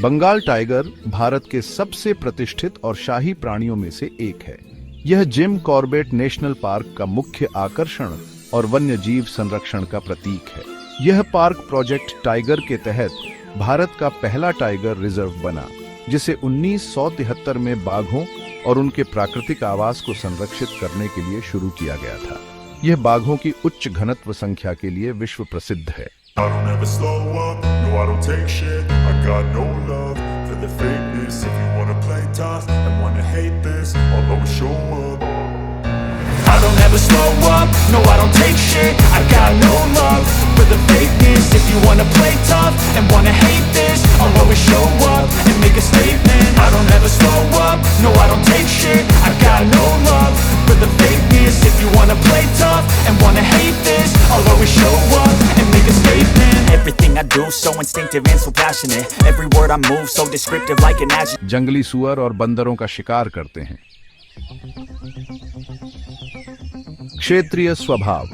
Bengal tiger Bharat के सबसे प्रतिष्ठित और शाही प्राणियों में से एक है। यह जिम कॉर्बेट नेशनल पार्क का मुख्य आकर्षण और वन्य जीव संरक्षण का प्रतीक है। यह पार्क प्रोजेक्ट टाइगर के तहत भारत का पहला टाइगर रिजर्व बना, जिसे 1973 में बाघों और उनके प्राकृतिक आवास को संरक्षित करने के लिए शुरू किया गया था। यह बाघों की उच्च घनत्व संख्या के लिए विश्व प्रसिद्ध है। I don't ever slow up, no I don't take shit. I got no love for the fakeness. If you wanna play tough and wanna hate this, I'll always show up. I don't ever slow up, no I don't take shit. I got no love for the fakeness. If you wanna play tough and wanna hate this, I'll always show up and make a statement. I don't ever slow up, no I don't take shit. I got no love for the fakeness. If you wanna play tough and wanna hate this, I'll always show up and make a statement. Everything I do so instinctive and so passionate. Every word I move so descriptive like an adjective. जंगली सुअर और बंदरों का शिकार करते हैं। क्षेत्रीय स्वभाव।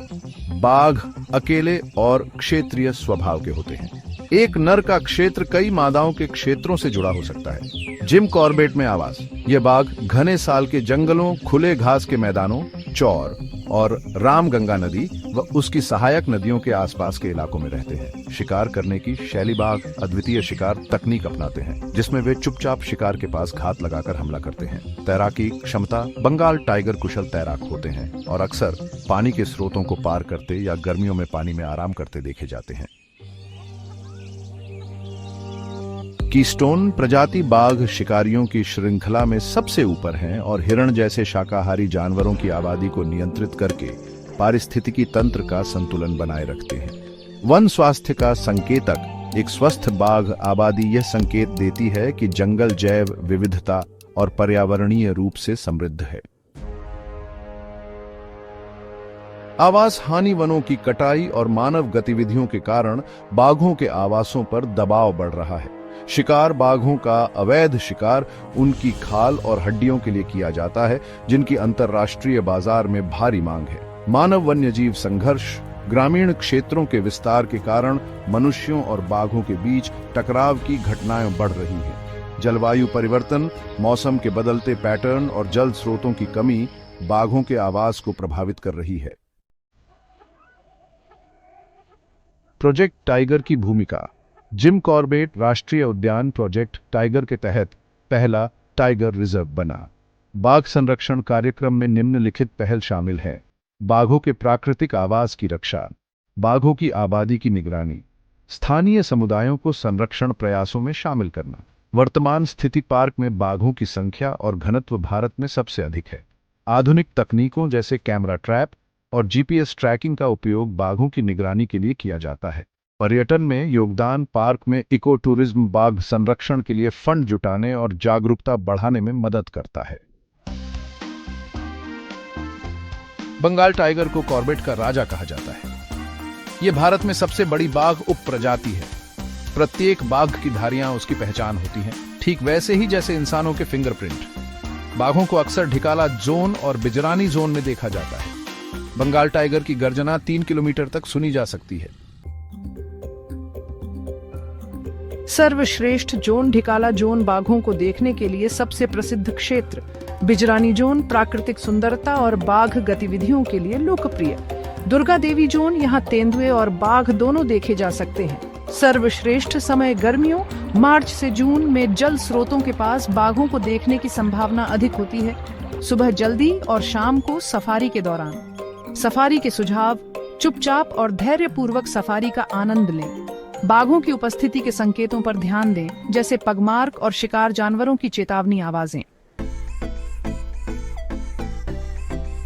बाघ अकेले और क्षेत्रीय स्वभाव के होते हैं। एक नर का क्षेत्र कई मादाओं के क्षेत्रों से जुड़ा हो सकता है। जिम कॉर्बेट में आवास। ये बाघ घने साल के जंगलों, खुले घास के मैदानों, चौर और रामगंगा नदी व उसकी सहायक नदियों के आसपास के इलाकों में रहते हैं। शिकार करने की शैली। बाघ अद्वितीय शिकार तकनीक अपनाते हैं, जिसमें वे चुपचाप शिकार के पास घात लगाकर हमला करते हैं। तैराकी क्षमता। बंगाल टाइगर कुशल तैराक होते हैं और अक्सर पानी के स्रोतों को पार करते या गर्मियों में पानी में आराम करते देखे जाते हैं। कीस्टोन प्रजाति बाघ शिकारियों की श्रृंखला में सबसे ऊपर हैं और हिरण जैसे शाकाहारी जानवरों की आबादी को नियंत्रित करके पारिस्थितिकी तंत्र का संतुलन बनाए रखते हैं। वन स्वास्थ्य का संकेतक। एक स्वस्थ बाघ आबादी यह संकेत देती है कि जंगल जैव विविधता और पर्यावरणीय रूप से समृद्ध है। आवास हानि। वनों की कटाई और मानव गतिविधियों के कारण बाघों के आवासों पर दबाव बढ़ रहा है। शिकार। बाघों का अवैध शिकार उनकी खाल और हड्डियों के लिए किया जाता है, जिनकी अंतर्राष्ट्रीय बाजार में भारी मांग है। मानव वन्यजीव संघर्ष। ग्रामीण क्षेत्रों के विस्तार के कारण मनुष्यों और बाघों के बीच टकराव की घटनाएं बढ़ रही हैं। जलवायु परिवर्तन। मौसम के बदलते पैटर्न और जल स्रोतों की कमी बाघों के आवास को प्रभावित कर रही है। प्रोजेक्ट टाइगर की भूमिका। जिम कॉर्बेट राष्ट्रीय उद्यान प्रोजेक्ट टाइगर के तहत पहला टाइगर रिजर्व बना। बाघ संरक्षण कार्यक्रम में निम्नलिखित पहल शामिल है। बाघों के प्राकृतिक आवास की रक्षा। बाघों की आबादी की निगरानी। स्थानीय समुदायों को संरक्षण प्रयासों में शामिल करना। वर्तमान स्थिति। पार्क में बाघों की संख्या और घनत्व भारत में सबसे अधिक है। आधुनिक तकनीकों जैसे कैमरा ट्रैप और जीपीएस ट्रैकिंग का उपयोग बाघों की निगरानी के लिए किया जाता है। पर्यटन में योगदान। पार्क में इको टूरिज्म बाघ संरक्षण के लिए फंड जुटाने और जागरूकता बढ़ाने में मदद करता है। बंगाल टाइगर को कॉर्बेट का राजा कहा जाता है। यह भारत में सबसे बड़ी बाघ उप प्रजाति है। प्रत्येक बाघ की धारियां उसकी पहचान होती हैं, ठीक वैसे ही जैसे इंसानों के फिंगरप्रिंट। बाघों को अक्सर ढिकाला जोन और बिजरानी जोन में देखा जाता है। बंगाल टाइगर की गर्जना 3 किलोमीटर तक सुनी जा सकती है। सर्वश्रेष्ठ जोन ढिकाला जोन बाघों को देखने के लिए सबसे प्रसिद्ध क्षेत्र। बिजरानी जोन प्राकृतिक सुंदरता और बाघ गतिविधियों के लिए लोकप्रिय। दुर्गा देवी जोन, यहाँ तेंदुए और बाघ दोनों देखे जा सकते हैं। सर्वश्रेष्ठ समय गर्मियों मार्च से जून में जल स्रोतों के पास बाघों को देखने की संभावना अधिक होती है। सुबह जल्दी और शाम को सफारी के दौरान। सफारी के सुझाव। चुपचाप और धैर्यपूर्वक सफारी का आनंद लें। बाघों की उपस्थिति के संकेतों पर ध्यान दें, जैसे पगमार्क और शिकार जानवरों की चेतावनी आवाजें।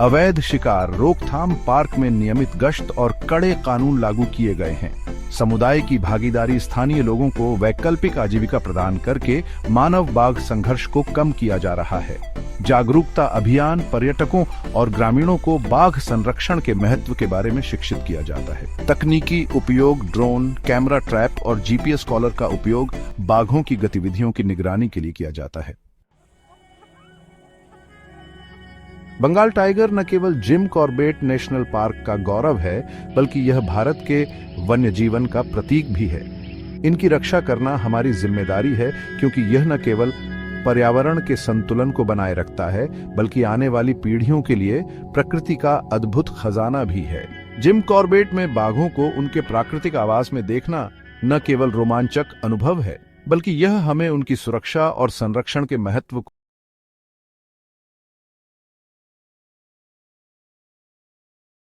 अवैध शिकार रोकथाम। पार्क में नियमित गश्त और कड़े कानून लागू किए गए हैं। समुदाय की भागीदारी। स्थानीय लोगों को वैकल्पिक आजीविका प्रदान करके मानव बाघ संघर्ष को कम किया जा रहा है। जागरूकता अभियान। पर्यटकों और ग्रामीणों को बाघ संरक्षण के महत्व के बारे में शिक्षित किया जाता है। तकनीकी उपयोग। ड्रोन, कैमरा ट्रैप और जीपीएस कॉलर का उपयोग बाघों की गतिविधियों की निगरानी के लिए किया जाता है। बंगाल टाइगर न केवल जिम कॉर्बेट नेशनल पार्क का गौरव है, बल्कि यह भारत के वन्य जीवन का प्रतीक भी है। इनकी रक्षा करना हमारी जिम्मेदारी है, क्योंकि यह न केवल पर्यावरण के संतुलन को बनाए रखता है, बल्कि आने वाली पीढ़ियों के लिए प्रकृति का अद्भुत खजाना भी है। जिम कॉर्बेट में बाघों को उनके प्राकृतिक आवास में देखना न केवल रोमांचक अनुभव है, बल्कि यह हमें उनकी सुरक्षा और संरक्षण के महत्व